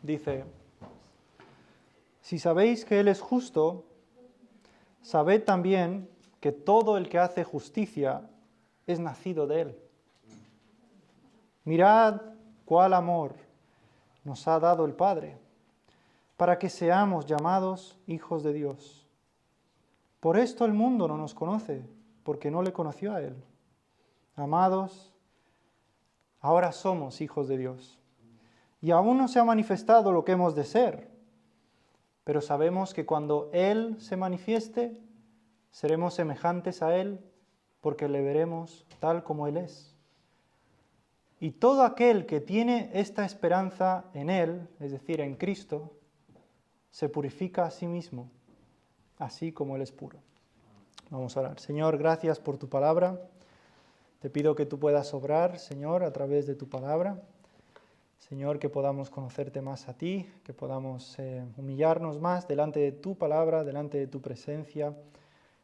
dice: si sabéis que Él es justo, sabed también que todo el que hace justicia es nacido de Él. Mirad cuál amor nos ha dado el Padre, para que seamos llamados hijos de Dios. Por esto el mundo no nos conoce, porque no le conoció a Él. Amados, ahora somos hijos de Dios. Y aún no se ha manifestado lo que hemos de ser, pero sabemos que cuando Él se manifieste, seremos semejantes a Él, porque le veremos tal como Él es. Y todo aquel que tiene esta esperanza en Él, es decir, en Cristo, se purifica a sí mismo, así como Él es puro. Vamos a orar. Señor, gracias por tu palabra. Te pido que tú puedas obrar, Señor, a través de tu palabra. Señor, que podamos conocerte más a ti, que podamos humillarnos más delante de tu palabra, delante de tu presencia.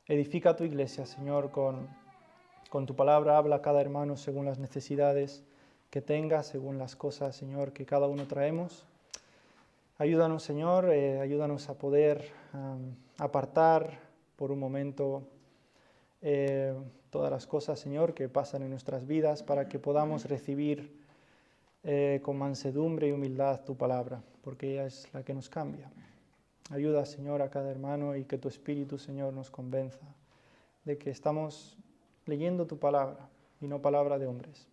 Edifica tu iglesia, Señor, con tu palabra. Habla a cada hermano según las necesidades que tenga, según las cosas, Señor, que cada uno traemos. Ayúdanos, Señor, ayúdanos a poder apartar por un momento todas las cosas, Señor, que pasan en nuestras vidas, para que podamos recibir con mansedumbre y humildad tu palabra, porque ella es la que nos cambia. Ayuda, Señor, a cada hermano, y que tu Espíritu, Señor, nos convenza de que estamos leyendo tu palabra y no palabra de hombres.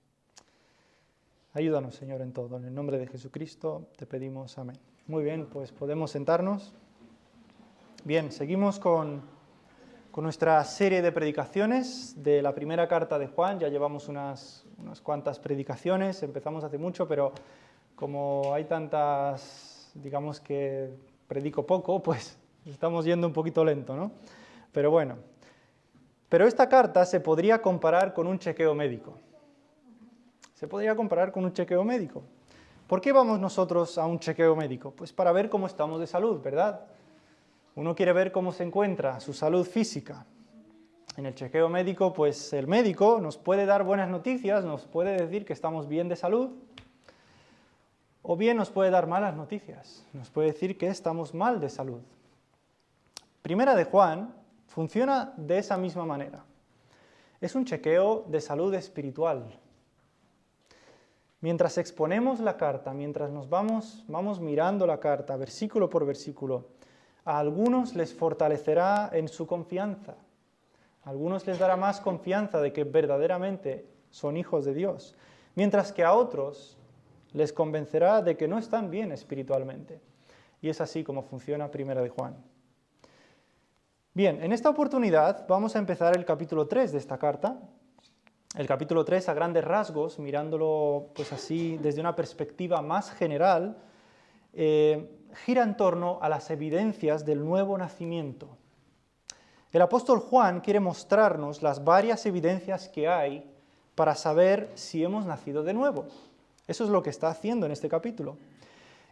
Ayúdanos, Señor, en todo. En el nombre de Jesucristo te pedimos amén. Muy bien, pues podemos sentarnos. Bien, seguimos con nuestra serie de predicaciones de la primera carta de Juan. Ya llevamos unas cuantas predicaciones, empezamos hace mucho, pero como hay tantas, digamos que predico poco, pues estamos yendo un poquito lento, ¿no? Pero bueno, pero esta carta se podría comparar con un chequeo médico. Se podría comparar con un chequeo médico. ¿Por qué vamos nosotros a un chequeo médico? Pues para ver cómo estamos de salud, ¿verdad? Uno quiere ver cómo se encuentra su salud física. En el chequeo médico, pues el médico nos puede dar buenas noticias, nos puede decir que estamos bien de salud, o bien nos puede dar malas noticias, nos puede decir que estamos mal de salud. Primera de Juan funciona de esa misma manera. Es un chequeo de salud espiritual. Mientras exponemos la carta, mientras nos vamos mirando la carta, versículo por versículo, a algunos les fortalecerá en su confianza. A algunos les dará más confianza de que verdaderamente son hijos de Dios, mientras que a otros les convencerá de que no están bien espiritualmente. Y es así como funciona Primera de Juan. Bien, en esta oportunidad vamos a empezar el capítulo 3 de esta carta. El capítulo 3, a grandes rasgos, mirándolo pues así desde una perspectiva más general, gira en torno a las evidencias del nuevo nacimiento. El apóstol Juan quiere mostrarnos las varias evidencias que hay para saber si hemos nacido de nuevo. Eso es lo que está haciendo en este capítulo.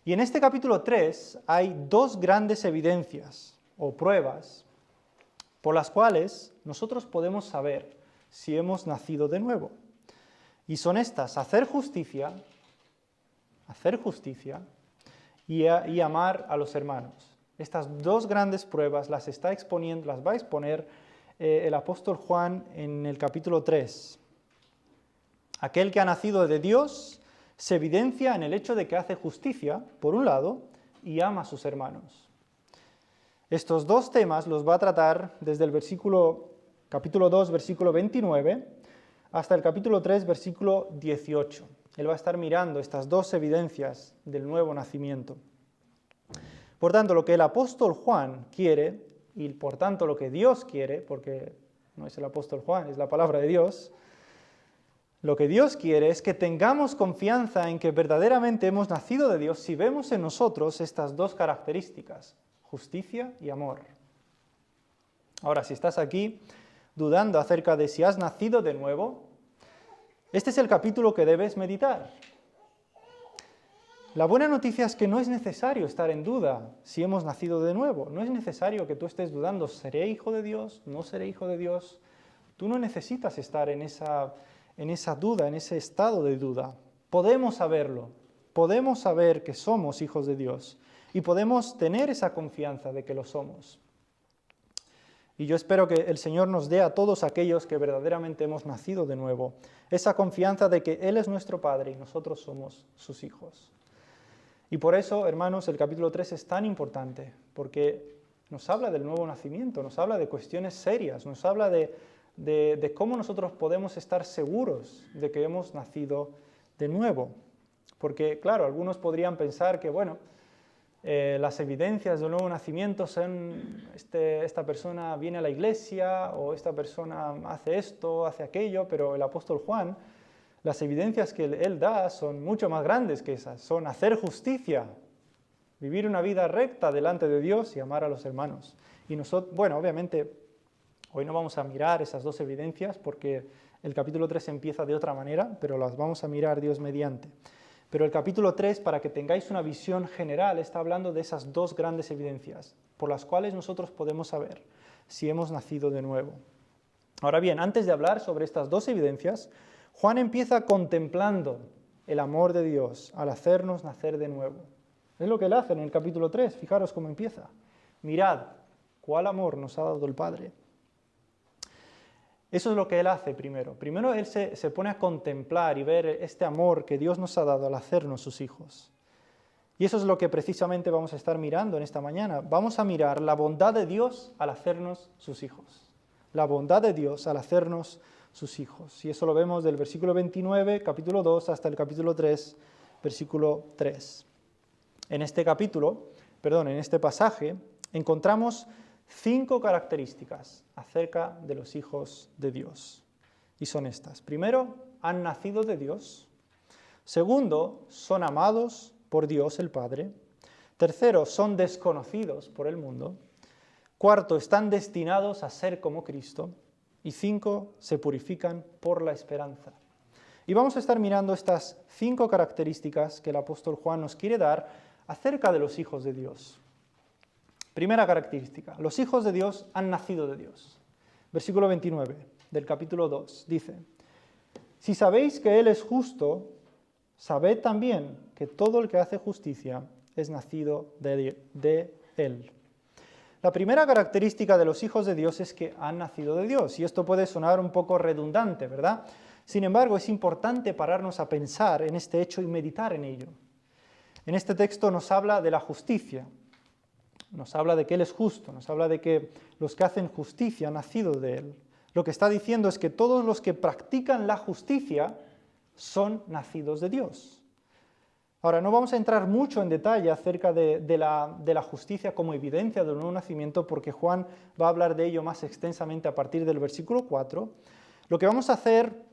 Y en este capítulo 3 hay dos grandes evidencias o pruebas por las cuales nosotros podemos saber si hemos nacido de nuevo. Y son estas: hacer justicia y amar a los hermanos. Estas dos grandes pruebas las va a exponer el apóstol Juan en el capítulo 3. Aquel que ha nacido de Dios se evidencia en el hecho de que hace justicia, por un lado, y ama a sus hermanos. Estos dos temas los va a tratar desde el capítulo 2, versículo 29, hasta el capítulo 3, versículo 18. Él va a estar mirando estas dos evidencias del nuevo nacimiento. Por tanto, lo que el apóstol Juan quiere, y por tanto lo que Dios quiere, porque no es el apóstol Juan, es la palabra de Dios, lo que Dios quiere es que tengamos confianza en que verdaderamente hemos nacido de Dios si vemos en nosotros estas dos características: justicia y amor. Ahora, si estás aquí dudando acerca de si has nacido de nuevo, este es el capítulo que debes meditar. La buena noticia es que no es necesario estar en duda si hemos nacido de nuevo. No es necesario que tú estés dudando: ¿seré hijo de Dios? ¿No seré hijo de Dios? Tú no necesitas estar en esa duda, en ese estado de duda. Podemos saberlo, podemos saber que somos hijos de Dios y podemos tener esa confianza de que lo somos. Y yo espero que el Señor nos dé a todos aquellos que verdaderamente hemos nacido de nuevo esa confianza de que Él es nuestro Padre y nosotros somos sus hijos. Y por eso, hermanos, el capítulo 3 es tan importante, porque nos habla del nuevo nacimiento, nos habla de cuestiones serias, nos habla de cómo nosotros podemos estar seguros de que hemos nacido de nuevo. Porque, claro, algunos podrían pensar que, bueno, las evidencias del nuevo nacimiento son esta persona viene a la iglesia o esta persona hace esto, hace aquello, pero el apóstol Juan, las evidencias que él da son mucho más grandes que esas, son hacer justicia, vivir una vida recta delante de Dios y amar a los hermanos. Y nosotros, bueno, obviamente, hoy no vamos a mirar esas dos evidencias porque el capítulo 3 empieza de otra manera, pero las vamos a mirar Dios mediante. Pero el capítulo 3, para que tengáis una visión general, está hablando de esas dos grandes evidencias, por las cuales nosotros podemos saber si hemos nacido de nuevo. Ahora bien, antes de hablar sobre estas dos evidencias, Juan empieza contemplando el amor de Dios al hacernos nacer de nuevo. Es lo que él hace en el capítulo 3, fijaros cómo empieza. Mirad, cuál amor nos ha dado el Padre. Eso es lo que él hace primero. Primero él se pone a contemplar y ver este amor que Dios nos ha dado al hacernos sus hijos. Y eso es lo que precisamente vamos a estar mirando en esta mañana. Vamos a mirar la bondad de Dios al hacernos sus hijos. La bondad de Dios al hacernos sus hijos. Y eso lo vemos del versículo 29, capítulo 2, hasta el capítulo 3, versículo 3. En este pasaje, encontramos 5 características acerca de los hijos de Dios. Y son estas. Primero, han nacido de Dios. Segundo, son amados por Dios el Padre. Tercero, son desconocidos por el mundo. Cuarto, están destinados a ser como Cristo. Y 5, se purifican por la esperanza. Y vamos a estar mirando estas 5 características que el apóstol Juan nos quiere dar acerca de los hijos de Dios. Primera característica, los hijos de Dios han nacido de Dios. Versículo 29 del capítulo 2 dice: si sabéis que Él es justo, sabed también que todo el que hace justicia es nacido de Él. La primera característica de los hijos de Dios es que han nacido de Dios, y esto puede sonar un poco redundante, ¿verdad? Sin embargo, es importante pararnos a pensar en este hecho y meditar en ello. En este texto nos habla de la justicia. Nos habla de que Él es justo, nos habla de que los que hacen justicia han nacido de Él. Lo que está diciendo es que todos los que practican la justicia son nacidos de Dios. Ahora, no vamos a entrar mucho en detalle acerca de la justicia como evidencia del nuevo nacimiento, porque Juan va a hablar de ello más extensamente a partir del versículo 4. Lo que vamos a hacer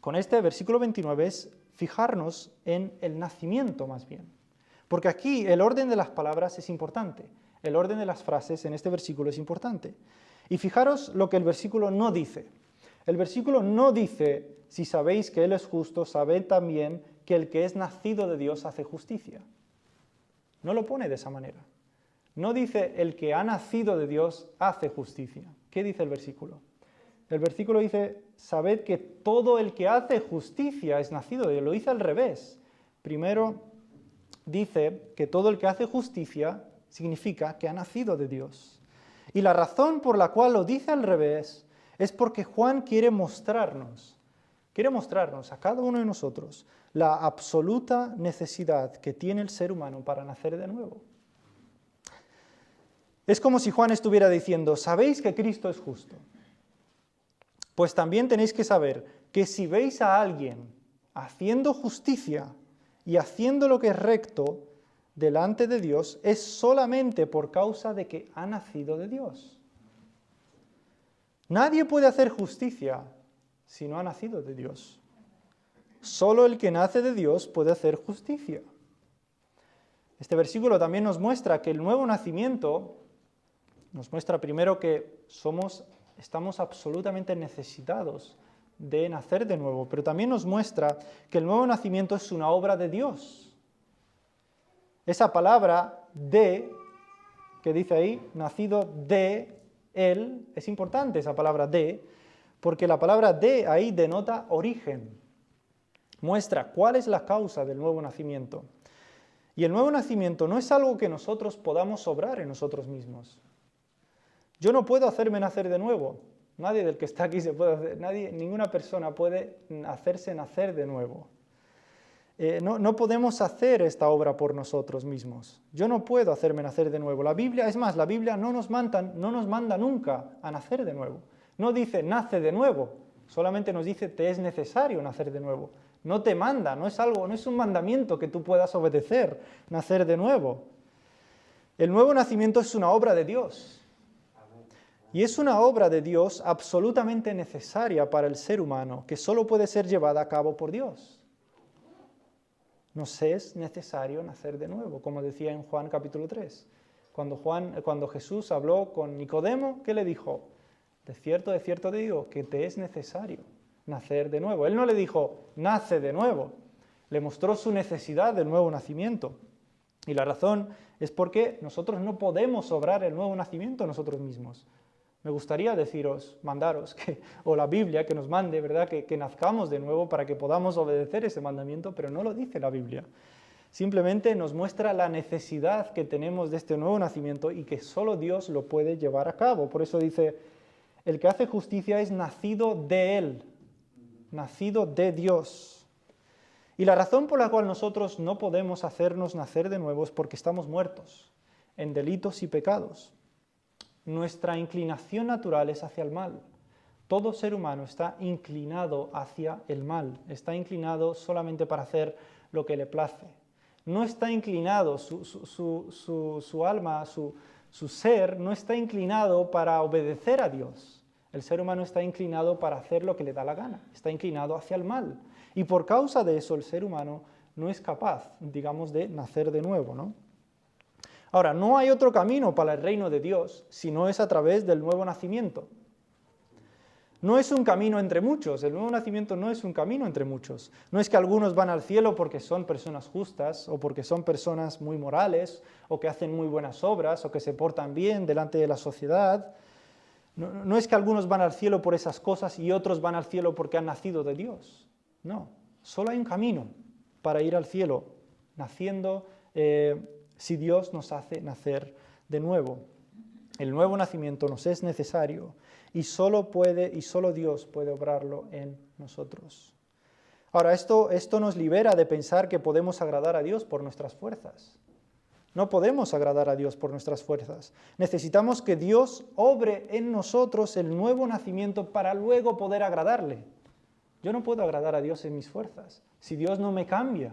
con este versículo 29 es fijarnos en el nacimiento más bien. Porque aquí el orden de las palabras es importante, el orden de las frases en este versículo es importante. Y fijaros lo que el versículo no dice. El versículo no dice, si sabéis que Él es justo, sabed también que el que es nacido de Dios hace justicia. No lo pone de esa manera. No dice, el que ha nacido de Dios hace justicia. ¿Qué dice el versículo? El versículo dice, sabed que todo el que hace justicia es nacido de Dios. Lo dice al revés. Primero dice que todo el que hace justicia significa que ha nacido de Dios. Y la razón por la cual lo dice al revés es porque Juan quiere mostrarnos a cada uno de nosotros la absoluta necesidad que tiene el ser humano para nacer de nuevo. Es como si Juan estuviera diciendo, ¿sabéis que Cristo es justo? Pues también tenéis que saber que si veis a alguien haciendo justicia y haciendo lo que es recto delante de Dios, es solamente por causa de que ha nacido de Dios. Nadie puede hacer justicia si no ha nacido de Dios. Solo el que nace de Dios puede hacer justicia. Este versículo también nos muestra que el nuevo nacimiento nos muestra primero que estamos absolutamente necesitados de nacer de nuevo, pero también nos muestra que el nuevo nacimiento es una obra de Dios. Esa palabra de, que dice ahí, nacido de Él, es importante esa palabra de, porque la palabra de ahí denota origen. muestra cuál es la causa del nuevo nacimiento. Y el nuevo nacimiento no es algo que nosotros podamos obrar en nosotros mismos. Yo no puedo hacerme nacer de nuevo. Nadie del que está aquí se puede hacer, ninguna persona puede hacerse nacer de nuevo. No podemos hacer esta obra por nosotros mismos. Yo no puedo hacerme nacer de nuevo. La Biblia, es más, la Biblia no nos manda nunca a nacer de nuevo. No dice, nace de nuevo. Solamente nos dice, te es necesario nacer de nuevo. No te manda, no es un mandamiento que tú puedas obedecer, nacer de nuevo. El nuevo nacimiento es una obra de Dios. Y es una obra de Dios absolutamente necesaria para el ser humano, que solo puede ser llevada a cabo por Dios. Nos es necesario nacer de nuevo, como decía en Juan capítulo 3. Cuando Jesús habló con Nicodemo, ¿qué le dijo? De cierto te digo, que te es necesario nacer de nuevo. Él no le dijo, nace de nuevo. Le mostró su necesidad del nuevo nacimiento. Y la razón es porque nosotros no podemos obrar el nuevo nacimiento nosotros mismos. Me gustaría mandaros, o la Biblia que nos mande, ¿verdad? Que nazcamos de nuevo para que podamos obedecer ese mandamiento, pero no lo dice la Biblia. Simplemente nos muestra la necesidad que tenemos de este nuevo nacimiento y que solo Dios lo puede llevar a cabo. Por eso dice, el que hace justicia es nacido de Él, nacido de Dios. Y la razón por la cual nosotros no podemos hacernos nacer de nuevo es porque estamos muertos en delitos y pecados. Nuestra inclinación natural es hacia el mal. Todo ser humano está inclinado hacia el mal, está inclinado solamente para hacer lo que le place. No está inclinado, su alma, su ser, no está inclinado para obedecer a Dios. El ser humano está inclinado para hacer lo que le da la gana, está inclinado hacia el mal. Y por causa de eso el ser humano no es capaz, digamos, de nacer de nuevo, ¿no? Ahora, no hay otro camino para el reino de Dios si no es a través del nuevo nacimiento. No es un camino entre muchos, el nuevo nacimiento no es un camino entre muchos. No es que algunos van al cielo porque son personas justas o porque son personas muy morales o que hacen muy buenas obras o que se portan bien delante de la sociedad. No es que algunos van al cielo por esas cosas y otros van al cielo porque han nacido de Dios. No, solo hay un camino para ir al cielo, naciendo si Dios nos hace nacer de nuevo. El nuevo nacimiento nos es necesario y solo Dios puede obrarlo en nosotros. Ahora, esto nos libera de pensar que podemos agradar a Dios por nuestras fuerzas. No podemos agradar a Dios por nuestras fuerzas. Necesitamos que Dios obre en nosotros el nuevo nacimiento para luego poder agradarle. Yo no puedo agradar a Dios en mis fuerzas. Si Dios no me cambia,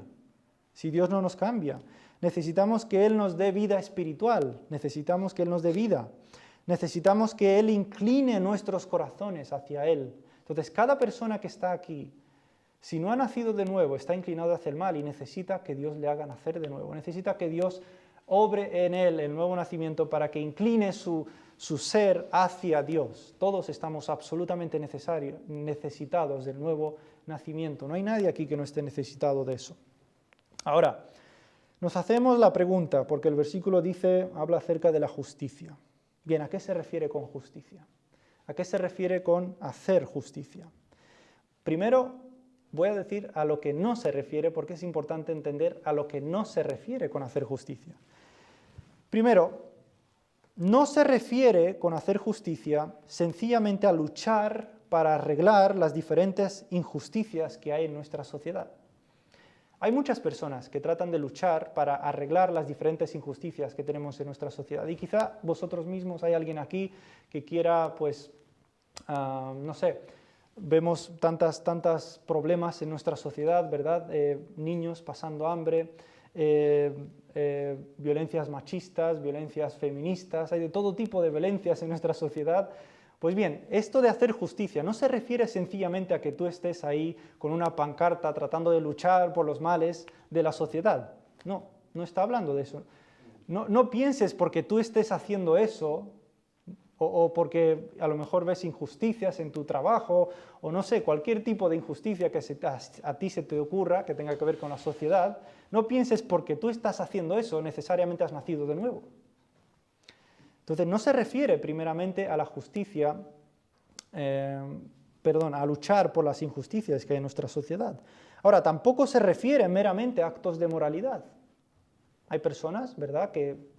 si Dios no nos cambia. Necesitamos que Él nos dé vida espiritual, necesitamos que Él nos dé vida, necesitamos que Él incline nuestros corazones hacia Él. Entonces, cada persona que está aquí, si no ha nacido de nuevo, está inclinado hacia el mal y necesita que Dios le haga nacer de nuevo, necesita que Dios obre en él el nuevo nacimiento para que incline su ser hacia Dios. Todos estamos absolutamente necesitados del nuevo nacimiento. No hay nadie aquí que no esté necesitado de eso. Ahora, nos hacemos la pregunta, porque el versículo habla acerca de la justicia. Bien, ¿a qué se refiere con justicia? ¿A qué se refiere con hacer justicia? Primero, voy a decir a lo que no se refiere, porque es importante entender a lo que no se refiere con hacer justicia. Primero, no se refiere con hacer justicia sencillamente a luchar para arreglar las diferentes injusticias que hay en nuestra sociedad. Hay muchas personas que tratan de luchar para arreglar las diferentes injusticias que tenemos en nuestra sociedad. Y quizá vosotros mismos, hay alguien aquí que quiera, no sé, vemos tantos problemas en nuestra sociedad, ¿verdad? Niños pasando hambre, violencias machistas, violencias feministas, hay de todo tipo de violencias en nuestra sociedad. Pues bien, esto de hacer justicia no se refiere sencillamente a que tú estés ahí con una pancarta tratando de luchar por los males de la sociedad. No, no está hablando de eso. No pienses porque tú estés haciendo eso o porque a lo mejor ves injusticias en tu trabajo o no sé, cualquier tipo de injusticia que a ti se te ocurra que tenga que ver con la sociedad. No pienses porque tú estás haciendo eso necesariamente has nacido de nuevo. Entonces, no se refiere primeramente a la justicia, a luchar por las injusticias que hay en nuestra sociedad. Ahora, tampoco se refiere meramente a actos de moralidad. Hay personas, ¿verdad?, que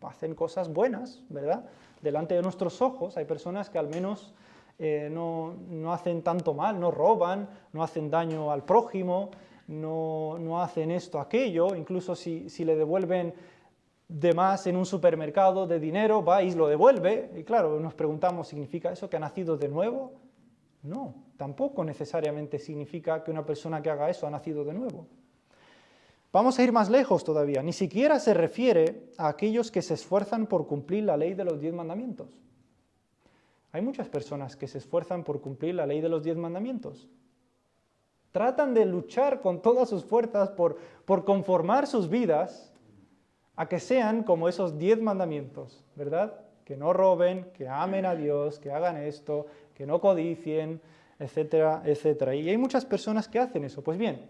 hacen cosas buenas, ¿verdad?, delante de nuestros ojos. Hay personas que al menos no hacen tanto mal, no roban, no hacen daño al prójimo, no hacen esto, aquello. Incluso si le devuelven de más en un supermercado de dinero, va y lo devuelve. Y claro, nos preguntamos, ¿significa eso que ha nacido de nuevo? No, tampoco necesariamente significa que una persona que haga eso ha nacido de nuevo. Vamos a ir más lejos todavía. Ni siquiera se refiere a aquellos que se esfuerzan por cumplir la ley de los 10 mandamientos. Hay muchas personas que se esfuerzan por cumplir la ley de los 10 mandamientos. Tratan de luchar con todas sus fuerzas por conformar sus vidas a que sean como esos 10 mandamientos, ¿verdad? Que no roben, que amen a Dios, que hagan esto, que no codicien, etcétera, etcétera. Y hay muchas personas que hacen eso. Pues bien,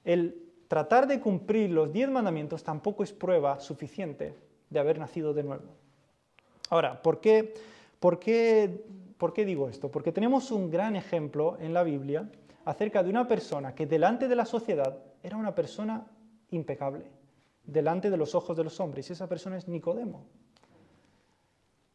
el tratar de cumplir los 10 mandamientos tampoco es prueba suficiente de haber nacido de nuevo. Ahora, ¿por qué digo esto? Porque tenemos un gran ejemplo en la Biblia acerca de una persona que delante de la sociedad era una persona impecable, delante de los ojos de los hombres, y esa persona es Nicodemo.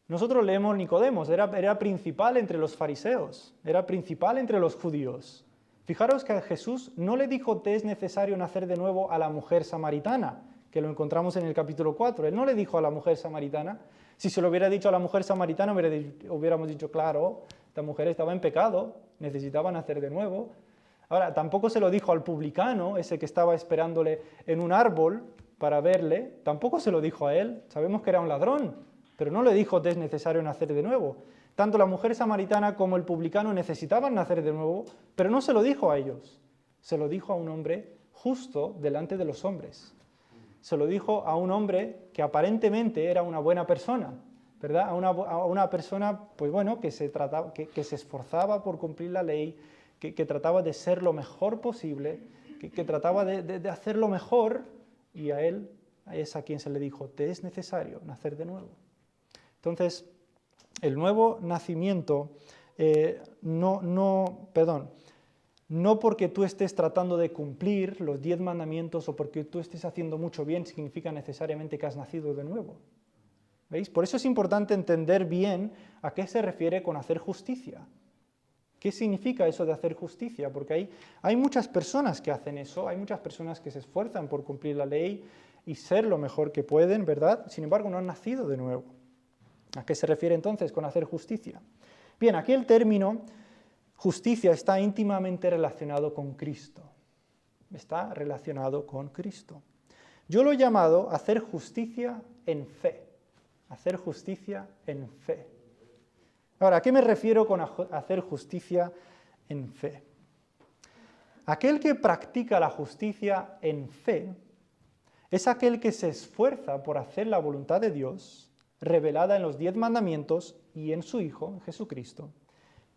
Nosotros leemos Nicodemo, era principal entre los fariseos, era principal entre los judíos. Fijaros que a Jesús no le dijo te es necesario nacer de nuevo a la mujer samaritana, que lo encontramos en el capítulo 4. Él no le dijo a la mujer samaritana. Si se lo hubiera dicho a la mujer samaritana, hubiéramos dicho, claro, esta mujer estaba en pecado, necesitaba nacer de nuevo. Ahora, tampoco se lo dijo al publicano, ese que estaba esperándole en un árbol para verle, tampoco se lo dijo a él. Sabemos que era un ladrón, pero no le dijo te es necesario nacer de nuevo. Tanto la mujer samaritana como el publicano necesitaban nacer de nuevo, pero no se lo dijo a ellos. Se lo dijo a un hombre justo delante de los hombres. Se lo dijo a un hombre que aparentemente era una buena persona, ¿verdad? A una persona, pues bueno, que se esforzaba por cumplir la ley, que trataba de ser lo mejor posible, que trataba de hacer lo mejor, y a él es a quien se le dijo, te es necesario nacer de nuevo. Entonces, el nuevo nacimiento, no porque tú estés tratando de cumplir los 10 mandamientos o porque tú estés haciendo mucho bien significa necesariamente que has nacido de nuevo. ¿Veis? Por eso es importante entender bien a qué se refiere con hacer justicia. ¿Qué significa eso de hacer justicia? Porque hay muchas personas que hacen eso, hay muchas personas que se esfuerzan por cumplir la ley y ser lo mejor que pueden, ¿verdad? Sin embargo, no han nacido de nuevo. ¿A qué se refiere entonces con hacer justicia? Bien, aquí el término justicia está íntimamente relacionado con Cristo. Está relacionado con Cristo. Yo lo he llamado hacer justicia en fe. Hacer justicia en fe. Ahora, ¿a qué me refiero con hacer justicia en fe? Aquel que practica la justicia en fe es aquel que se esfuerza por hacer la voluntad de Dios, revelada en los 10 mandamientos y en su Hijo, Jesucristo.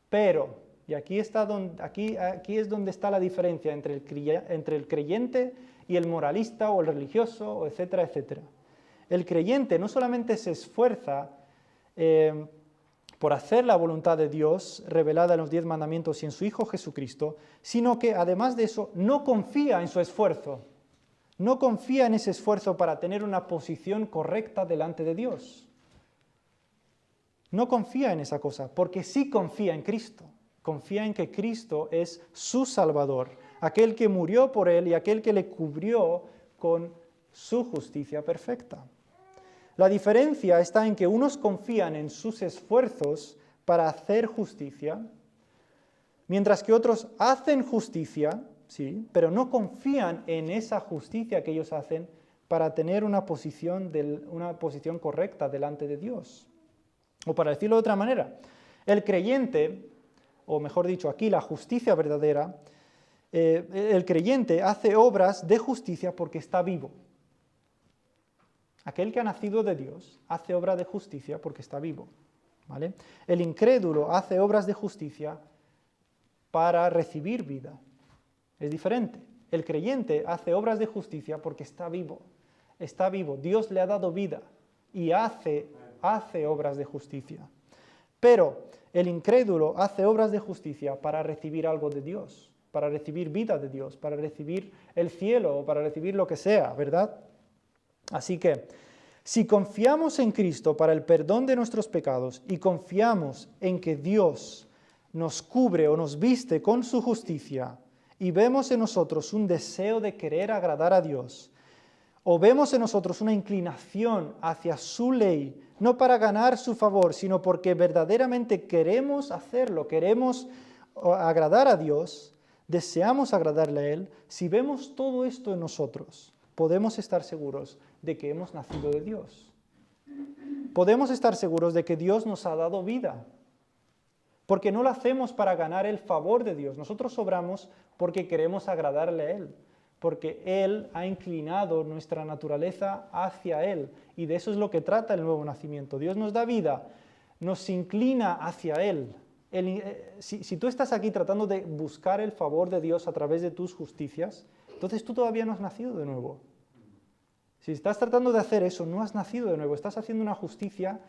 Pero, y aquí es donde está la diferencia entre el creyente y el moralista o el religioso, etcétera, etcétera. El creyente no solamente se esfuerza por hacer la voluntad de Dios, revelada en los 10 mandamientos y en su Hijo Jesucristo, sino que además de eso no confía en su esfuerzo. No confía en ese esfuerzo para tener una posición correcta delante de Dios. No confía en esa cosa, porque sí confía en Cristo. Confía en que Cristo es su Salvador, aquel que murió por él y aquel que le cubrió con su justicia perfecta. La diferencia está en que unos confían en sus esfuerzos para hacer justicia, mientras que otros hacen justicia, sí, pero no confían en esa justicia que ellos hacen para tener una posición correcta delante de Dios. O para decirlo de otra manera, el creyente, o mejor dicho aquí, la justicia verdadera, el creyente hace obras de justicia porque está vivo. Aquel que ha nacido de Dios hace obra de justicia porque está vivo. ¿Vale? El incrédulo hace obras de justicia para recibir vida. Es diferente. El creyente hace obras de justicia porque está vivo. Está vivo. Dios le ha dado vida y hace obras de justicia. Pero el incrédulo hace obras de justicia para recibir algo de Dios, para recibir vida de Dios, para recibir el cielo o para recibir lo que sea, ¿verdad? Así que, si confiamos en Cristo para el perdón de nuestros pecados y confiamos en que Dios nos cubre o nos viste con su justicia y vemos en nosotros un deseo de querer agradar a Dios, o vemos en nosotros una inclinación hacia su ley, no para ganar su favor, sino porque verdaderamente queremos hacerlo, queremos agradar a Dios, deseamos agradarle a Él, si vemos todo esto en nosotros, podemos estar seguros de que hemos nacido de Dios. Podemos estar seguros de que Dios nos ha dado vida, porque no lo hacemos para ganar el favor de Dios. Nosotros obramos porque queremos agradarle a Él, porque Él ha inclinado nuestra naturaleza hacia Él, y de eso es lo que trata el nuevo nacimiento. Dios nos da vida, nos inclina hacia Él. Si tú estás aquí tratando de buscar el favor de Dios a través de tus justicias, entonces tú todavía no has nacido de nuevo. Si estás tratando de hacer eso, no has nacido de nuevo, estás haciendo una justicia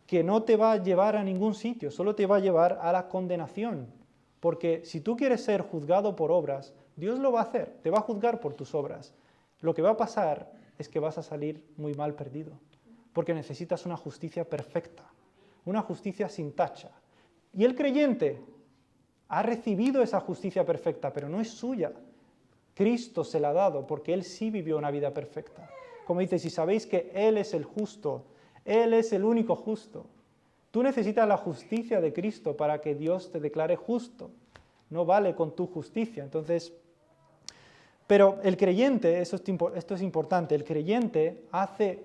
que no te va a llevar a ningún sitio, solo te va a llevar a la condenación. Porque si tú quieres ser juzgado por obras, Dios lo va a hacer, te va a juzgar por tus obras. Lo que va a pasar es que vas a salir muy mal perdido, porque necesitas una justicia perfecta, una justicia sin tacha. Y el creyente ha recibido esa justicia perfecta, pero no es suya. Cristo se la ha dado porque Él sí vivió una vida perfecta. Como dice, si sabéis que Él es el justo, Él es el único justo. Tú necesitas la justicia de Cristo para que Dios te declare justo. No vale con tu justicia. Entonces, pero el creyente, esto es importante, el creyente hace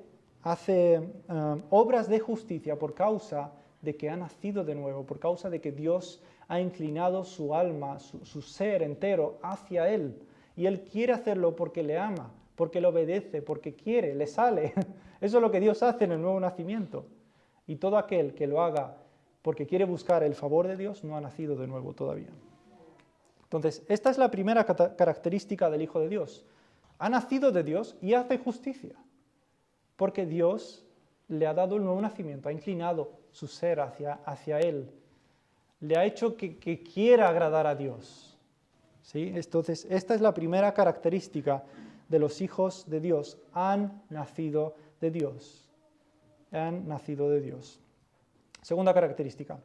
obras de justicia por causa de que ha nacido de nuevo, por causa de que Dios ha inclinado su alma, su ser entero hacia Él. Y Él quiere hacerlo porque le ama, porque le obedece, porque quiere, le sale. Eso es lo que Dios hace en el nuevo nacimiento. Y todo aquel que lo haga porque quiere buscar el favor de Dios no ha nacido de nuevo todavía. Entonces, esta es la primera característica del Hijo de Dios. Ha nacido de Dios y hace justicia, porque Dios le ha dado el nuevo nacimiento, ha inclinado su ser hacia Él, le ha hecho que quiera agradar a Dios. ¿Sí? Entonces, esta es la primera característica de los hijos de Dios. Han nacido de Dios. Han nacido de Dios. Segunda característica.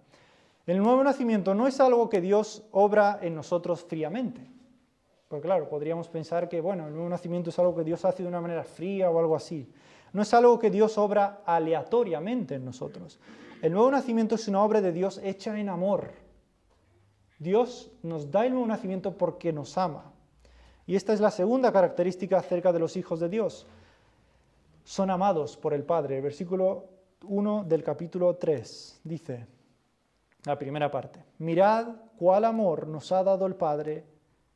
El nuevo nacimiento no es algo que Dios obra en nosotros fríamente. Porque claro, podríamos pensar que, bueno, el nuevo nacimiento es algo que Dios hace de una manera fría o algo así. No es algo que Dios obra aleatoriamente en nosotros. El nuevo nacimiento es una obra de Dios hecha en amor. Dios nos da el nuevo nacimiento porque nos ama. Y esta es la segunda característica acerca de los hijos de Dios. Son amados por el Padre. El versículo 1 del capítulo 3 dice, la primera parte, mirad cuál amor nos ha dado el Padre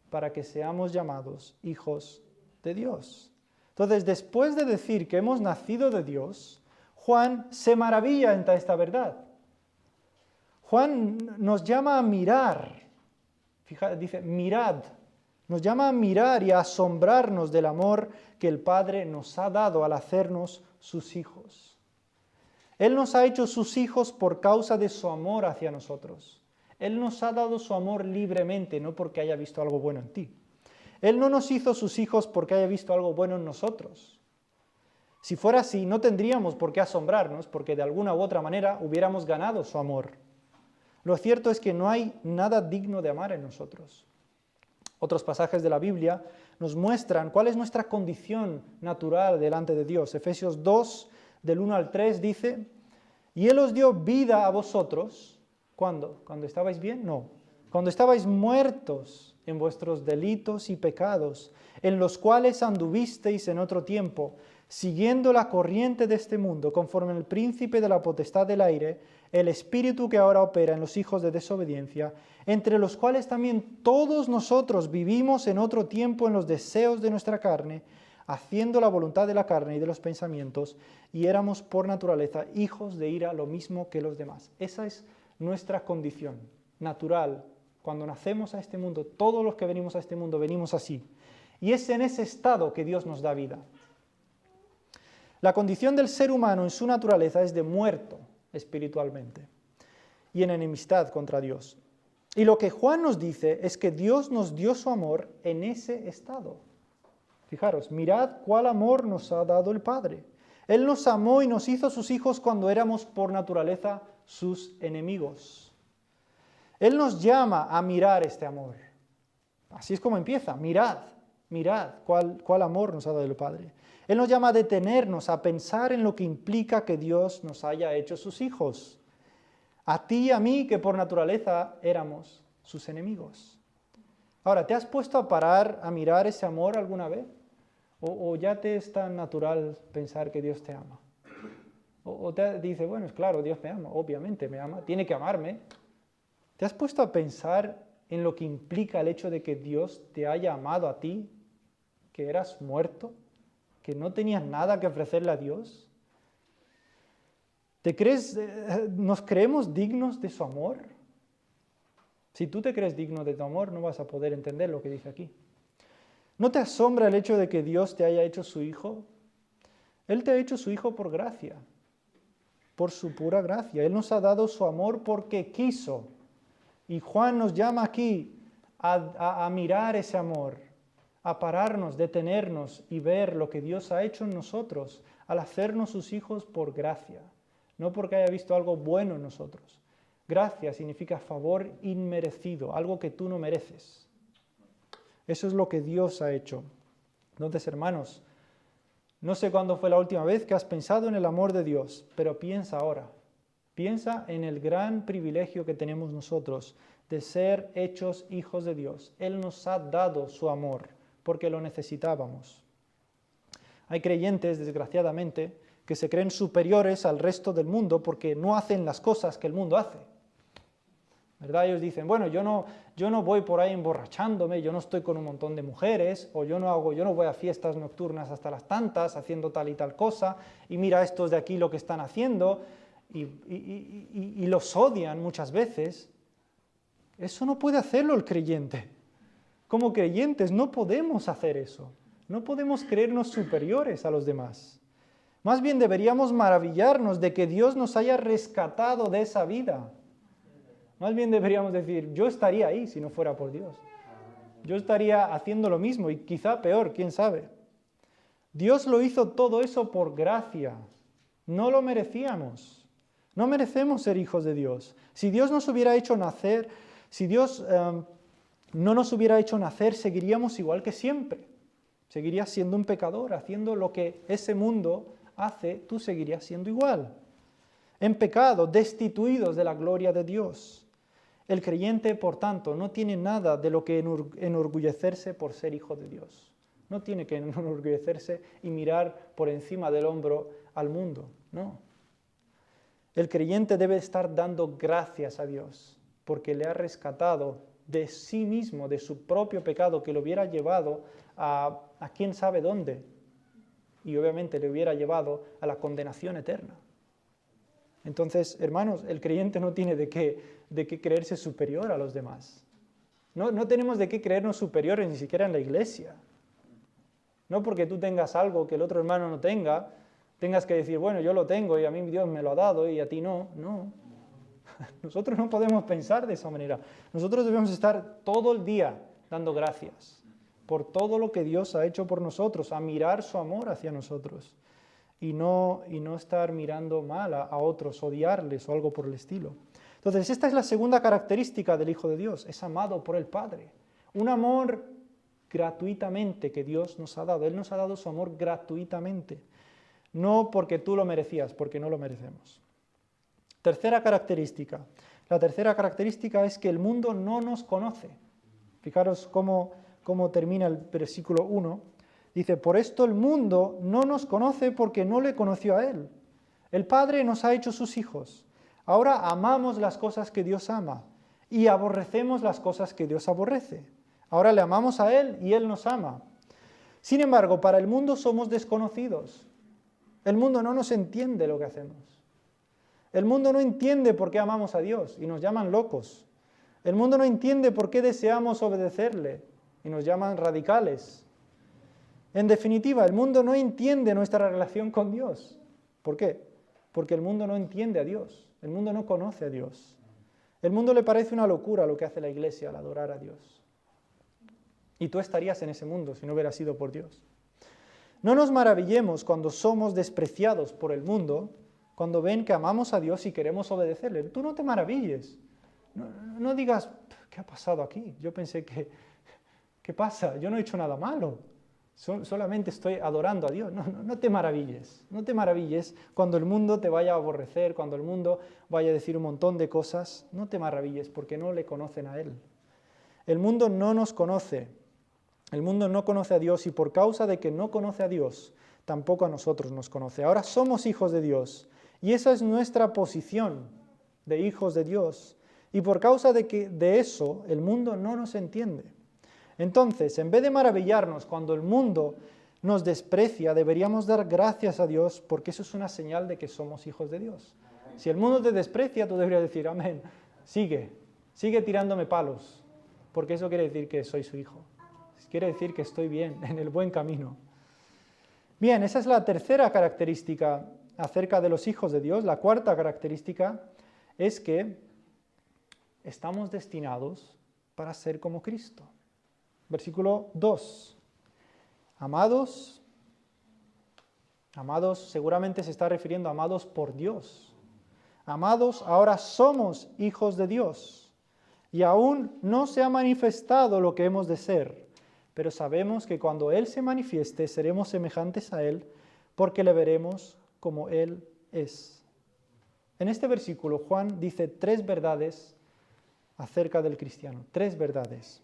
para que seamos llamados hijos de Dios. Entonces, después de decir que hemos nacido de Dios, Juan se maravilla ante esta verdad. Juan nos llama a mirar, fíjate, dice, mirad, nos llama a mirar y a asombrarnos del amor que el Padre nos ha dado al hacernos sus hijos. Él nos ha hecho sus hijos por causa de su amor hacia nosotros. Él nos ha dado su amor libremente, no porque haya visto algo bueno en ti. Él no nos hizo sus hijos porque haya visto algo bueno en nosotros. Si fuera así, no tendríamos por qué asombrarnos, porque de alguna u otra manera hubiéramos ganado su amor. Lo cierto es que no hay nada digno de amar en nosotros. Otros pasajes de la Biblia nos muestran cuál es nuestra condición natural delante de Dios. Efesios 2, del 1 al 3 dice, y Él os dio vida a vosotros, ¿cuándo? ¿Cuando estabais bien? No. Cuando estabais muertos en vuestros delitos y pecados, en los cuales anduvisteis en otro tiempo, siguiendo la corriente de este mundo, conforme al príncipe de la potestad del aire, el espíritu que ahora opera en los hijos de desobediencia, entre los cuales también todos nosotros vivimos en otro tiempo en los deseos de nuestra carne, haciendo la voluntad de la carne y de los pensamientos, y éramos por naturaleza hijos de ira, lo mismo que los demás. Esa es nuestra condición natural. Cuando nacemos a este mundo, todos los que venimos a este mundo venimos así. Y es en ese estado que Dios nos da vida. La condición del ser humano en su naturaleza es de muerto espiritualmente y en enemistad contra Dios. Y lo que Juan nos dice es que Dios nos dio su amor en ese estado. Fijaros, mirad cuál amor nos ha dado el Padre. Él nos amó y nos hizo sus hijos cuando éramos por naturaleza sus enemigos. Él nos llama a mirar este amor. Así es como empieza, mirad cuál amor nos ha dado el Padre. Él nos llama a detenernos, a pensar en lo que implica que Dios nos haya hecho sus hijos. A ti y a mí, que por naturaleza éramos sus enemigos. Ahora, ¿te has puesto a parar a mirar ese amor alguna vez? ¿O ya te es tan natural pensar que Dios te ama? ¿O te dice, bueno, es claro, Dios me ama, obviamente me ama, tiene que amarme? ¿Te has puesto a pensar en lo que implica el hecho de que Dios te haya amado a ti, que eras muerto, que no tenías nada que ofrecerle a Dios? ¿Nos creemos dignos de su amor? Si tú te crees digno de tu amor, no vas a poder entender lo que dice aquí. ¿No te asombra el hecho de que Dios te haya hecho su hijo? Él te ha hecho su hijo por gracia, por su pura gracia. Él nos ha dado su amor porque quiso. Y Juan nos llama aquí a mirar ese amor, a pararnos, detenernos y ver lo que Dios ha hecho en nosotros al hacernos sus hijos por gracia, no porque haya visto algo bueno en nosotros. Gracia significa favor inmerecido, algo que tú no mereces. Eso es lo que Dios ha hecho. Entonces, hermanos, no sé cuándo fue la última vez que has pensado en el amor de Dios, pero piensa ahora. Piensa en el gran privilegio que tenemos nosotros de ser hechos hijos de Dios. Él nos ha dado su amor porque lo necesitábamos. Hay creyentes, desgraciadamente, que se creen superiores al resto del mundo porque no hacen las cosas que el mundo hace. ¿Verdad? Ellos dicen, bueno, yo no voy por ahí emborrachándome, yo no estoy con un montón de mujeres, o yo no voy a fiestas nocturnas hasta las tantas, haciendo tal y tal cosa, y mira estos de aquí lo que están haciendo, y los odian muchas veces. Eso no puede hacerlo el creyente. Como creyentes no podemos hacer eso. No podemos creernos superiores a los demás. Más bien deberíamos maravillarnos de que Dios nos haya rescatado de esa vida. Más bien deberíamos decir, yo estaría ahí si no fuera por Dios. Yo estaría haciendo lo mismo y quizá peor, quién sabe. Dios lo hizo todo eso por gracia. No lo merecíamos. No merecemos ser hijos de Dios. Si Dios nos hubiera hecho nacer, si Dios no nos hubiera hecho nacer, seguiríamos igual que siempre. Seguirías siendo un pecador, haciendo lo que ese mundo hace, tú seguirías siendo igual. En pecado, destituidos de la gloria de Dios. El creyente, por tanto, no tiene nada de lo que enorgullecerse por ser hijo de Dios. No tiene que enorgullecerse y mirar por encima del hombro al mundo, no. El creyente debe estar dando gracias a Dios porque le ha rescatado de sí mismo, de su propio pecado que lo hubiera llevado a quién sabe dónde y obviamente le hubiera llevado a la condenación eterna. Entonces, hermanos, el creyente no tiene de qué creerse superior a los demás. No tenemos de qué creernos superiores ni siquiera en la iglesia. No porque tú tengas algo que el otro hermano no tenga, tengas que decir, bueno, yo lo tengo y a mí Dios me lo ha dado y a ti no. No. Nosotros no podemos pensar de esa manera. Nosotros debemos estar todo el día dando gracias por todo lo que Dios ha hecho por nosotros, a mirar su amor hacia nosotros y no estar mirando mal a otros, odiarles o algo por el estilo. Entonces, esta es la segunda característica del Hijo de Dios, es amado por el Padre. Un amor gratuitamente que Dios nos ha dado. Él nos ha dado su amor gratuitamente. No porque tú lo merecías, porque no lo merecemos. Tercera característica. La tercera característica es que el mundo no nos conoce. Fijaros cómo termina el versículo 1. Dice, por esto el mundo no nos conoce porque no le conoció a Él. El Padre nos ha hecho sus hijos. Ahora amamos las cosas que Dios ama y aborrecemos las cosas que Dios aborrece. Ahora le amamos a Él y Él nos ama. Sin embargo, para el mundo somos desconocidos. El mundo no nos entiende lo que hacemos. El mundo no entiende por qué amamos a Dios y nos llaman locos. El mundo no entiende por qué deseamos obedecerle y nos llaman radicales. En definitiva, el mundo no entiende nuestra relación con Dios. ¿Por qué? Porque el mundo no entiende a Dios. El mundo no conoce a Dios. El mundo le parece una locura lo que hace la iglesia al adorar a Dios. Y tú estarías en ese mundo si no hubiera sido por Dios. No nos maravillemos cuando somos despreciados por el mundo, cuando ven que amamos a Dios y queremos obedecerle. Tú no te maravilles. No digas, ¿qué ha pasado aquí? Yo pensé que, ¿qué pasa? Yo no he hecho nada malo. Solamente estoy adorando a Dios. No te maravilles. No te maravilles cuando el mundo te vaya a aborrecer, cuando el mundo vaya a decir un montón de cosas. No te maravilles porque no le conocen a Él. El mundo no nos conoce. El mundo no conoce a Dios y por causa de que no conoce a Dios, tampoco a nosotros nos conoce. Ahora somos hijos de Dios y esa es nuestra posición de hijos de Dios. Y por causa de eso el mundo no nos entiende. Entonces, en vez de maravillarnos cuando el mundo nos desprecia, deberíamos dar gracias a Dios porque eso es una señal de que somos hijos de Dios. Si el mundo te desprecia, tú deberías decir, amén, sigue tirándome palos, porque eso quiere decir que soy su hijo. Quiere decir que estoy bien, en el buen camino. Bien, esa es la tercera característica acerca de los hijos de Dios. La cuarta característica es que estamos destinados para ser como Cristo. Versículo 2. Amados seguramente se está refiriendo a amados por Dios. Amados, ahora somos hijos de Dios y aún no se ha manifestado lo que hemos de ser. Pero sabemos que cuando Él se manifieste, seremos semejantes a Él, porque le veremos como Él es. En este versículo, Juan dice 3 verdades acerca del cristiano. 3 verdades.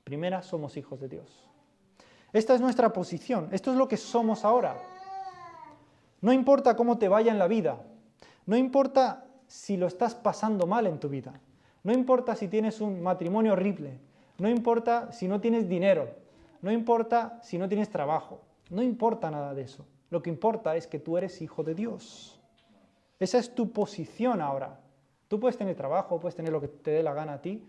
Primera, somos hijos de Dios. Esta es nuestra posición. Esto es lo que somos ahora. No importa cómo te vaya en la vida. No importa si lo estás pasando mal en tu vida. No importa si tienes un matrimonio horrible. No importa si no tienes dinero, no importa si no tienes trabajo, no importa nada de eso. Lo que importa es que tú eres hijo de Dios. Esa es tu posición ahora. Tú puedes tener trabajo, puedes tener lo que te dé la gana a ti,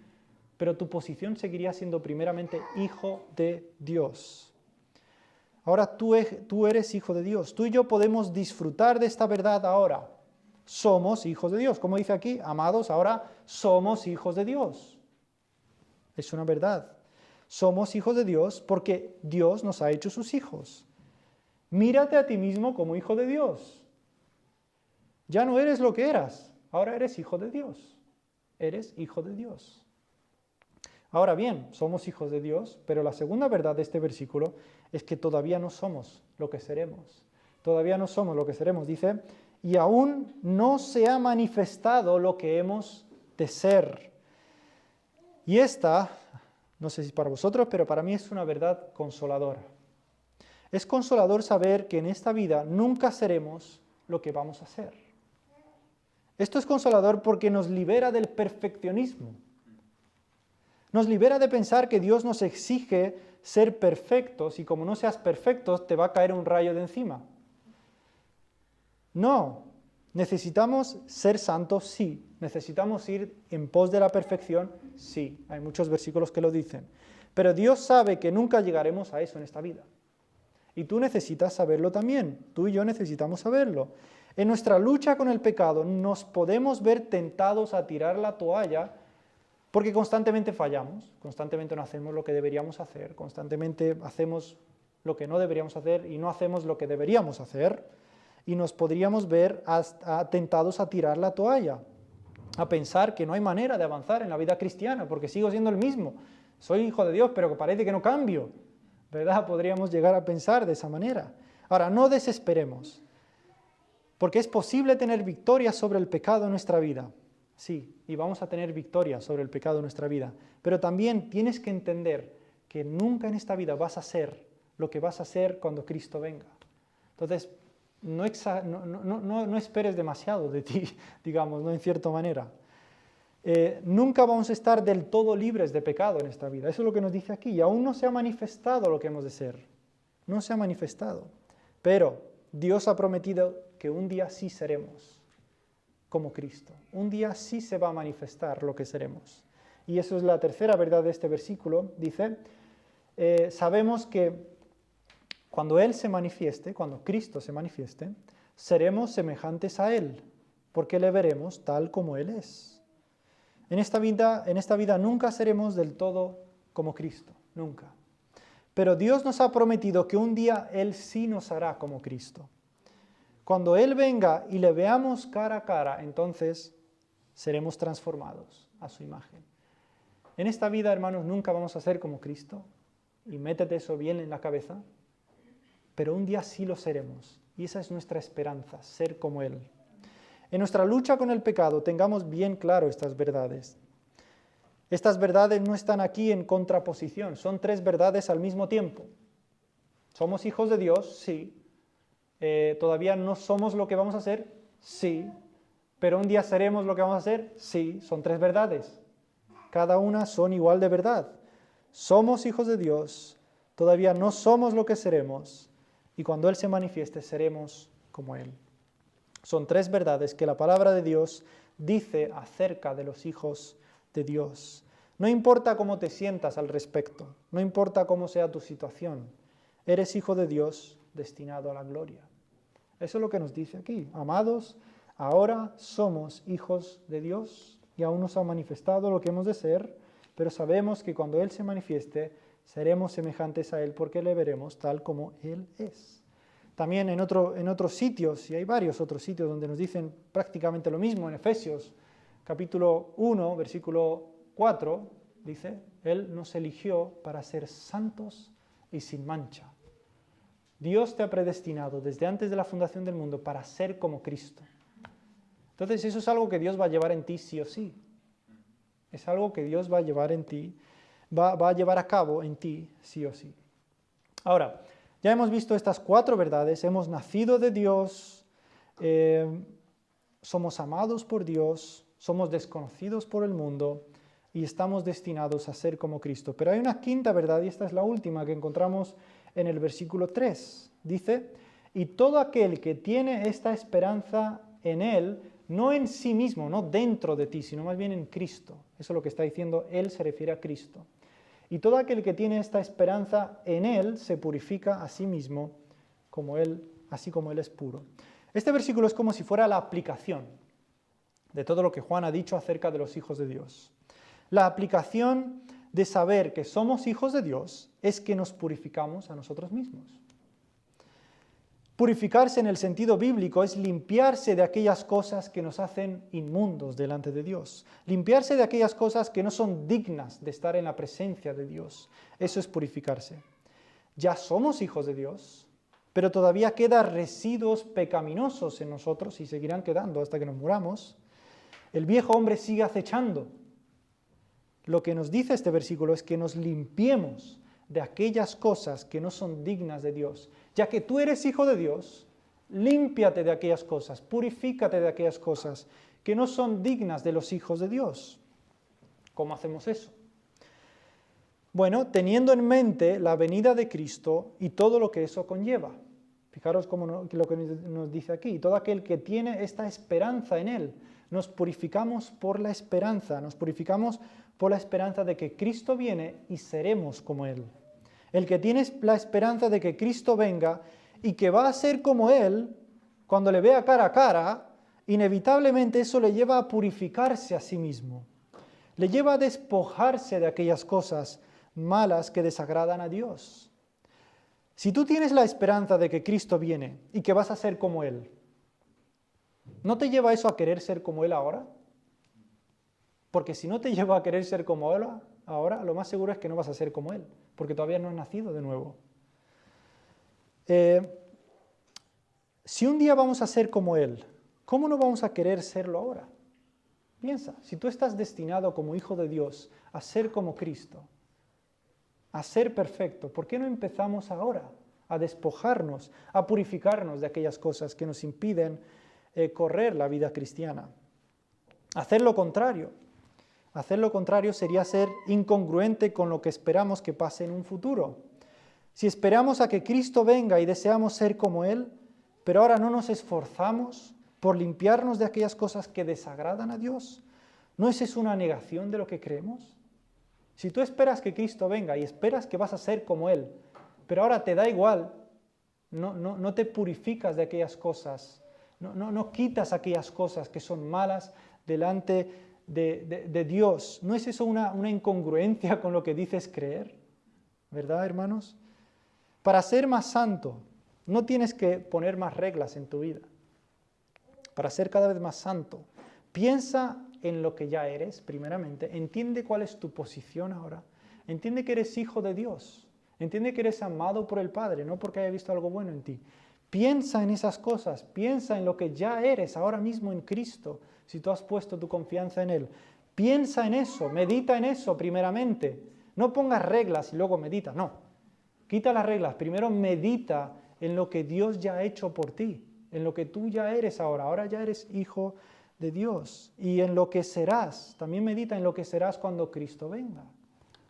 pero tu posición seguiría siendo primeramente hijo de Dios. Ahora tú eres hijo de Dios. Tú y yo podemos disfrutar de esta verdad ahora. Somos hijos de Dios. Como dice aquí, amados, ahora somos hijos de Dios. Es una verdad. Somos hijos de Dios porque Dios nos ha hecho sus hijos. Mírate a ti mismo como hijo de Dios. Ya no eres lo que eras, ahora eres hijo de Dios. Eres hijo de Dios. Ahora bien, somos hijos de Dios, pero la segunda verdad de este versículo es que todavía no somos lo que seremos. Todavía no somos lo que seremos. Dice, y aún no se ha manifestado lo que hemos de ser. Y esta, no sé si para vosotros, pero para mí es una verdad consoladora. Es consolador saber que en esta vida nunca seremos lo que vamos a ser. Esto es consolador porque nos libera del perfeccionismo. Nos libera de pensar que Dios nos exige ser perfectos y como no seas perfectos te va a caer un rayo de encima. No, necesitamos ser santos, sí. Necesitamos ir en pos de la perfección, sí. Hay muchos versículos que lo dicen. Pero Dios sabe que nunca llegaremos a eso en esta vida. Y tú necesitas saberlo también. Tú y yo necesitamos saberlo. En nuestra lucha con el pecado nos podemos ver tentados a tirar la toalla porque constantemente fallamos, constantemente no hacemos lo que deberíamos hacer, constantemente hacemos lo que no deberíamos hacer y no hacemos lo que deberíamos hacer y nos podríamos ver tentados a tirar la toalla, a pensar que no hay manera de avanzar en la vida cristiana porque sigo siendo el mismo. Soy hijo de Dios, pero parece que no cambio, ¿verdad? Podríamos llegar a pensar de esa manera. Ahora, no desesperemos, porque es posible tener victoria sobre el pecado en nuestra vida. Sí, y vamos a tener victoria sobre el pecado en nuestra vida. Pero también tienes que entender que nunca en esta vida vas a ser lo que vas a ser cuando Cristo venga. Entonces, no esperes demasiado de ti, digamos, ¿no? En cierta manera. Nunca vamos a estar del todo libres de pecado en esta vida. Eso es lo que nos dice aquí. Y aún no se ha manifestado lo que hemos de ser. No se ha manifestado. Pero Dios ha prometido que un día sí seremos como Cristo. Un día sí se va a manifestar lo que seremos. Y eso es la tercera verdad de este versículo. Dice, sabemos que cuando Él se manifieste, cuando Cristo se manifieste, seremos semejantes a Él, porque le veremos tal como Él es. En esta vida nunca seremos del todo como Cristo, nunca. Pero Dios nos ha prometido que un día Él sí nos hará como Cristo. Cuando Él venga y le veamos cara a cara, entonces seremos transformados a su imagen. En esta vida, hermanos, nunca vamos a ser como Cristo, y métete eso bien en la cabeza, pero un día sí lo seremos, y esa es nuestra esperanza, ser como Él. En nuestra lucha con el pecado tengamos bien claro estas verdades. Estas verdades no están aquí en contraposición, son tres verdades al mismo tiempo. ¿Somos hijos de Dios? Sí. ¿Todavía no somos lo que vamos a ser? Sí. ¿Pero un día seremos lo que vamos a ser? Sí. Son tres verdades. Cada una son igual de verdad. Somos hijos de Dios, todavía no somos lo que seremos, y cuando Él se manifieste seremos como Él. Son tres verdades que la palabra de Dios dice acerca de los hijos de Dios. No importa cómo te sientas al respecto, no importa cómo sea tu situación, eres hijo de Dios destinado a la gloria. Eso es lo que nos dice aquí. Amados, ahora somos hijos de Dios y aún nos ha manifestado lo que hemos de ser, pero sabemos que cuando Él se manifieste seremos semejantes a Él porque le veremos tal como Él es. También en otros sitios, y hay varios otros sitios donde nos dicen prácticamente lo mismo, en Efesios capítulo 1, versículo 4, dice, Él nos eligió para ser santos y sin mancha. Dios te ha predestinado desde antes de la fundación del mundo para ser como Cristo. Entonces eso es algo que Dios va a llevar en ti sí o sí. Es algo que Dios va a llevar en ti, va a llevar a cabo en ti sí o sí. Ahora, ya hemos visto estas cuatro verdades, hemos nacido de Dios, somos amados por Dios, somos desconocidos por el mundo y estamos destinados a ser como Cristo. Pero hay una quinta verdad y esta es la última que encontramos en el versículo 3. Dice, y todo aquel que tiene esta esperanza en Él, no en sí mismo, no dentro de ti, sino más bien en Cristo. Eso es lo que está diciendo, Él se refiere a Cristo. Y todo aquel que tiene esta esperanza en Él se purifica a sí mismo, como Él, así como Él es puro. Este versículo es como si fuera la aplicación de todo lo que Juan ha dicho acerca de los hijos de Dios. La aplicación de saber que somos hijos de Dios es que nos purificamos a nosotros mismos. Purificarse en el sentido bíblico es limpiarse de aquellas cosas que nos hacen inmundos delante de Dios. Limpiarse de aquellas cosas que no son dignas de estar en la presencia de Dios. Eso es purificarse. Ya somos hijos de Dios, pero todavía quedan residuos pecaminosos en nosotros y seguirán quedando hasta que nos muramos. El viejo hombre sigue acechando. Lo que nos dice este versículo es que nos limpiemos de aquellas cosas que no son dignas de Dios. Ya que tú eres hijo de Dios, límpiate de aquellas cosas, purifícate de aquellas cosas que no son dignas de los hijos de Dios. ¿Cómo hacemos eso? Bueno, teniendo en mente la venida de Cristo y todo lo que eso conlleva. Fijaros lo que nos dice aquí. Todo aquel que tiene esta esperanza en Él, nos purificamos por la esperanza. Nos purificamos por la esperanza de que Cristo viene y seremos como Él. El que tiene la esperanza de que Cristo venga y que va a ser como Él, cuando le vea cara a cara, inevitablemente eso le lleva a purificarse a sí mismo. Le lleva a despojarse de aquellas cosas malas que desagradan a Dios. Si tú tienes la esperanza de que Cristo viene y que vas a ser como Él, ¿no te lleva eso a querer ser como Él ahora? Porque si no te lleva a querer ser como Él ahora, lo más seguro es que no vas a ser como Él, porque todavía no has nacido de nuevo. Si un día vamos a ser como Él, ¿cómo no vamos a querer serlo ahora? Piensa, si tú estás destinado como hijo de Dios a ser como Cristo, a ser perfecto, ¿por qué no empezamos ahora a despojarnos, a purificarnos de aquellas cosas que nos impiden correr la vida cristiana? Hacer lo contrario sería ser incongruente con lo que esperamos que pase en un futuro. Si esperamos a que Cristo venga y deseamos ser como Él, pero ahora no nos esforzamos por limpiarnos de aquellas cosas que desagradan a Dios, ¿no es eso una negación de lo que creemos? Si tú esperas que Cristo venga y esperas que vas a ser como Él, pero ahora te da igual, no te purificas de aquellas cosas, no quitas aquellas cosas que son malas delante de Dios, ¿no es eso una incongruencia con lo que dices creer? ¿Verdad, hermanos? Para ser más santo, no tienes que poner más reglas en tu vida. Para ser cada vez más santo, piensa en lo que ya eres, primeramente. Entiende cuál es tu posición ahora. Entiende que eres hijo de Dios. Entiende que eres amado por el Padre, no porque haya visto algo bueno en ti. Piensa en esas cosas. Piensa en lo que ya eres ahora mismo en Cristo, si tú has puesto tu confianza en Él. Piensa en eso, medita en eso primeramente. No pongas reglas y luego medita, no. Quita las reglas, primero medita en lo que Dios ya ha hecho por ti, en lo que tú ya eres ahora ya eres hijo de Dios, y en lo que serás, también medita en lo que serás cuando Cristo venga,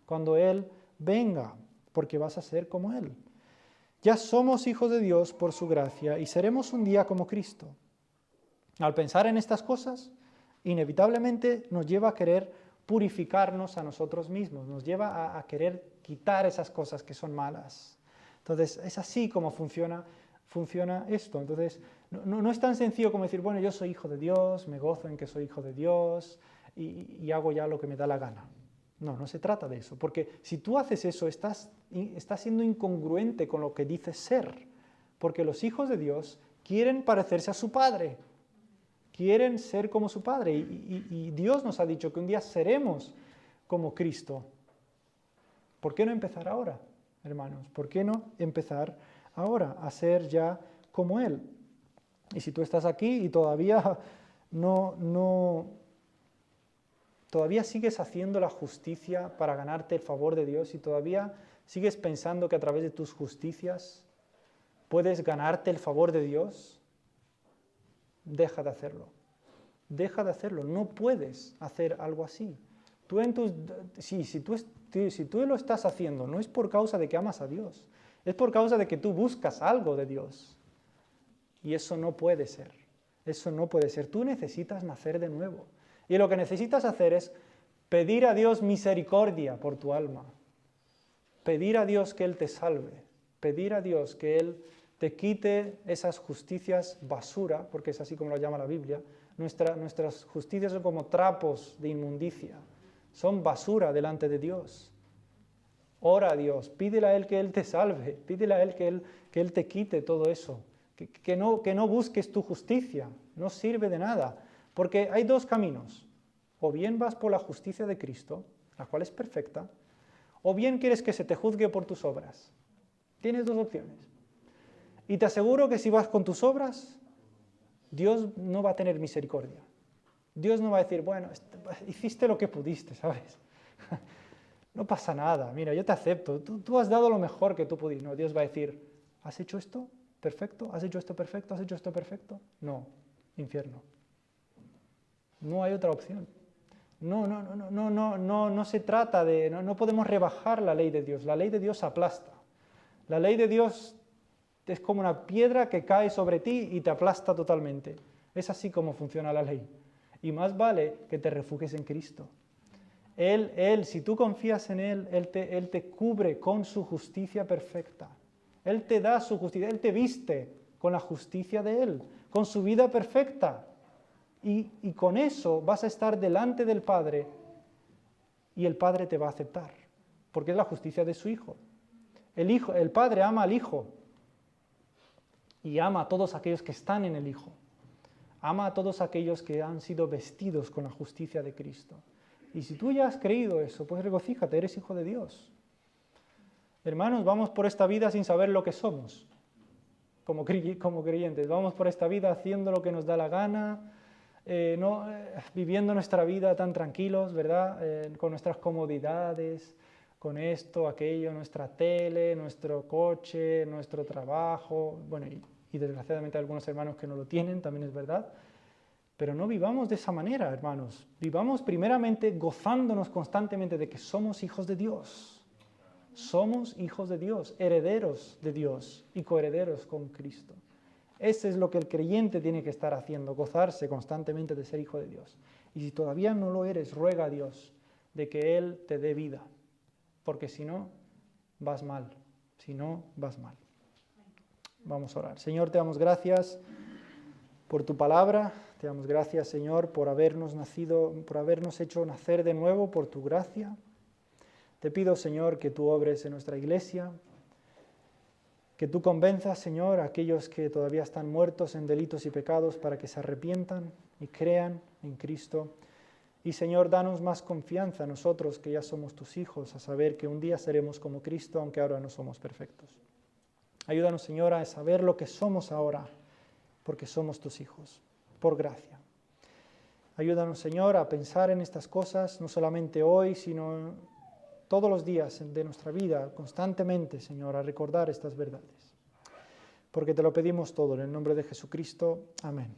cuando Él venga, porque vas a ser como Él. Ya somos hijos de Dios por su gracia y seremos un día como Cristo. Al pensar en estas cosas, inevitablemente nos lleva a querer purificarnos a nosotros mismos, nos lleva a querer quitar esas cosas que son malas. Entonces, es así como funciona esto. Entonces, no es tan sencillo como decir, bueno, yo soy hijo de Dios, me gozo en que soy hijo de Dios y hago ya lo que me da la gana. No se trata de eso, porque si tú haces eso, estás siendo incongruente con lo que dices ser, porque los hijos de Dios quieren parecerse a su Padre, quieren ser como su Padre, y Dios nos ha dicho que un día seremos como Cristo. ¿Por qué no empezar ahora, hermanos? ¿Por qué no empezar ahora a ser ya como Él? Y si tú estás aquí y todavía todavía sigues haciendo la justicia para ganarte el favor de Dios y todavía sigues pensando que a través de tus justicias puedes ganarte el favor de Dios, deja de hacerlo. Deja de hacerlo. No puedes hacer algo así. Si tú lo estás haciendo, no es por causa de que amas a Dios, es por causa de que tú buscas algo de Dios. Y eso no puede ser. Eso no puede ser. Tú necesitas nacer de nuevo. Y lo que necesitas hacer es pedir a Dios misericordia por tu alma. Pedir a Dios que Él te salve. Pedir a Dios que Él te quite esas justicias basura, porque es así como lo llama la Biblia. Nuestras justicias son como trapos de inmundicia. Son basura delante de Dios. Ora a Dios, pídele a Él que Él te salve, pídele a Él que Él te quite todo eso. Que no busques tu justicia, no sirve de nada. Porque hay dos caminos. O bien vas por la justicia de Cristo, la cual es perfecta, o bien quieres que se te juzgue por tus obras. Tienes dos opciones. Y te aseguro que si vas con tus obras, Dios no va a tener misericordia. Dios no va a decir, bueno, hiciste lo que pudiste, ¿sabes? No pasa nada, mira, yo te acepto, tú has dado lo mejor que tú pudiste. No, Dios va a decir, ¿has hecho esto perfecto? ¿Has hecho esto perfecto? ¿Has hecho esto perfecto? Infierno. No hay otra opción. No se trata de, no podemos rebajar la ley de Dios. La ley de Dios aplasta. La ley de Dios es como una piedra que cae sobre ti y te aplasta totalmente. Es así como funciona la ley. Y más vale que te refugies en Cristo. Él, si tú confías en Él, Él te cubre con su justicia perfecta. Él te da su justicia, Él te viste con la justicia de Él, con su vida perfecta. Y con eso vas a estar delante del Padre y el Padre te va a aceptar, porque es la justicia de su Hijo. El Padre ama al Hijo y ama a todos aquellos que están en el Hijo. Ama a todos aquellos que han sido vestidos con la justicia de Cristo. Y si tú ya has creído eso, pues regocíjate, eres hijo de Dios. Hermanos, vamos por esta vida sin saber lo que somos, como creyentes. Vamos por esta vida haciendo lo que nos da la gana, viviendo nuestra vida tan tranquilos, ¿verdad? Con nuestras comodidades, con esto, aquello, nuestra tele, nuestro coche, nuestro trabajo, bueno, y desgraciadamente hay algunos hermanos que no lo tienen, también es verdad. Pero no vivamos de esa manera, hermanos. Vivamos primeramente gozándonos constantemente de que somos hijos de Dios. Somos hijos de Dios, herederos de Dios y coherederos con Cristo. Eso es lo que el creyente tiene que estar haciendo, gozarse constantemente de ser hijo de Dios. Y si todavía no lo eres, ruega a Dios de que Él te dé vida, porque si no, vas mal. Si no, vas mal. Vamos a orar. Señor, te damos gracias por tu palabra. Te damos gracias, Señor, por habernos hecho nacer de nuevo por tu gracia. Te pido, Señor, que tú obres en nuestra iglesia, que tú convenzas, Señor, a aquellos que todavía están muertos en delitos y pecados para que se arrepientan y crean en Cristo. Y, Señor, danos más confianza a nosotros que ya somos tus hijos, a saber que un día seremos como Cristo, aunque ahora no somos perfectos. Ayúdanos, Señor, a saber lo que somos ahora, porque somos tus hijos, por gracia. Ayúdanos, Señor, a pensar en estas cosas, no solamente hoy, sino todos los días de nuestra vida, constantemente, Señor, a recordar estas verdades. Porque te lo pedimos todo en el nombre de Jesucristo. Amén.